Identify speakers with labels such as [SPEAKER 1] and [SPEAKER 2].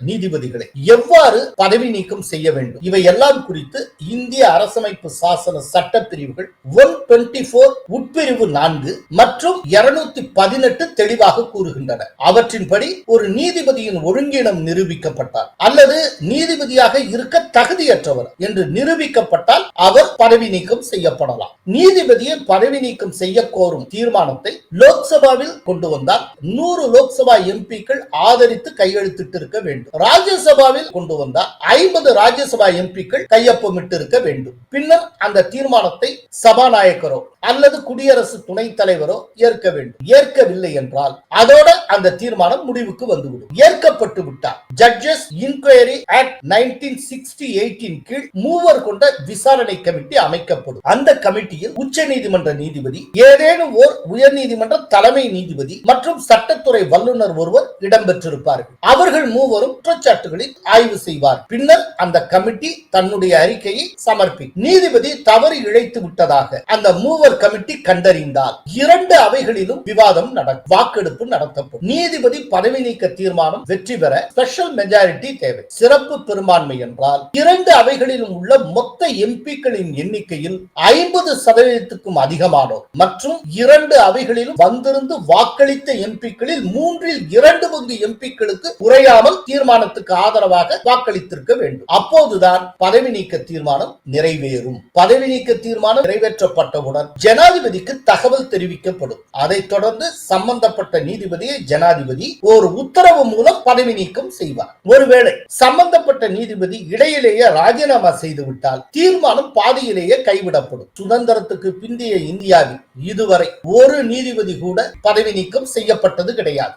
[SPEAKER 1] நீதிபதிகளை எவ்வாறு பதவி நீக்கம் செய்ய வேண்டும், இவை எல்லாம் குறித்து இந்திய அரசமைப்பு சாசன சட்ட பிரிவுகள் 124 உட்பிரிவு 4 மற்றும் 218 தெளிவாக கூறுகின்றன. அவற்றின்படி ஒரு நீதிபதியின் ஒழுங்கீனம் நிரூபிக்கப்பட்டால் அல்லது நீதிபதியாக இருக்க தகுதியற்றவர் என்று நிரூபிக்கப்பட்டால் அவர் பதவி நீக்கம் செய்யப்படலாம். நீதிபதியை பதவி நீக்கம் செய்ய கோரும் தீர்மானத்தை லோக்சபாவில் கொண்டு வந்தால் 100 லோக்சபா எம்பிக்கள் ஆதரித்து கையெழுத்திட்டு இருக்க வேண்டும். ராஜ்யசபாவில் கொண்டு வந்தால் 50 ராஜ்யசபா எம்பிக்கள் கையொப்பமிட்டு இருக்க வேண்டும். பின்னர் அந்த தீர்மானத்தை சபாநாயகரோ அல்லது குடியரசு துணைத் தலைவரோ ஏற்க வேண்டும். ஏற்கவில்லை என்றால் அதோட அந்த தீர்மானம் முடிவுக்கு வந்துவிடும். ஏற்கப்பட்டு விட்டால் ஜட்ஜஸ் இன்குயரி ஆக்ட் 1968 கீழ் மூவர் கொண்ட விசாரணை கமிட்டி அமைக்கப்படும். அந்த கமிட்டியில் உச்ச நீதிமன்ற நீதிபதி, ஏதேனும் ஓர் உயர் நீதிமன்ற தலைமை நீதிபதி மற்றும் சட்டத்துறை வல்லுநர் ஒருவர் இடம்பெற்றிருப்பார்கள். அவர்கள் மூவரும் குற்றச்சாட்டுகளில் ஆய்வு செய்வார். பின்னர் அந்த கமிட்டி தன்னுடைய அறிக்கையை சமர்ப்பிக்கும். நீதிபதி தவறு இழைத்து விட்டதாக அந்த மூவர் கமிட்டி கண்டறிந்தால் 2 அவைகளிலும் விவாதம் நடக்கும், வாக்கெடுப்பு நடத்தப்படும். நீதிபதி பதவி நீக்க தீர்மானம் வெற்றி பெற ஸ்பெஷல் மெஜாரிட்டி தேவை. சிறப்பு பெரும்பான்மை என்றால் 2 அவைகளிலும் உள்ள மொத்த எம்பிக்களின் எண்ணிக்கையில் 50% அதிகமானோர் மற்றும் 2 அவைகளிலும் வந்திருந்து வாக்களித்த எம்பிக்களில் 3/2 எம்பிக்களுக்கு குறையாமல் தீர்மானத்துக்கு ஆதரவாக வாக்களித்திருக்க வேண்டும். அப்போதுதான் பதவி நீக்க தீர்மானம் நிறைவேறும். பதவி நீக்க தீர்மானம் நிறைவேற்றப்பட்டவுடன் ஜனாதிபதிக்கு தகவல் தெரிவிக்கப்படும். அதைத் தொடர்ந்து சம்பந்தப்பட்ட நீதிபதியை ஜனாதிபதி ஒரு உத்தரவு மூலம் பதவி நீக்கம் செய்வார். ஒருவேளை சம்பந்தப்பட்ட நீதிபதி இடையிலேயே ராஜினாமா செய்துவிட்டால் தீர்மானம் பாதியிலேயே கைவிடப்படும். சுதந்திரத்துக்கு பிந்தைய இந்தியாவில் இதுவரை ஒரு நீதிபதி கூட பதவி நீக்கம் செய்யப்பட்டது கிடையாது.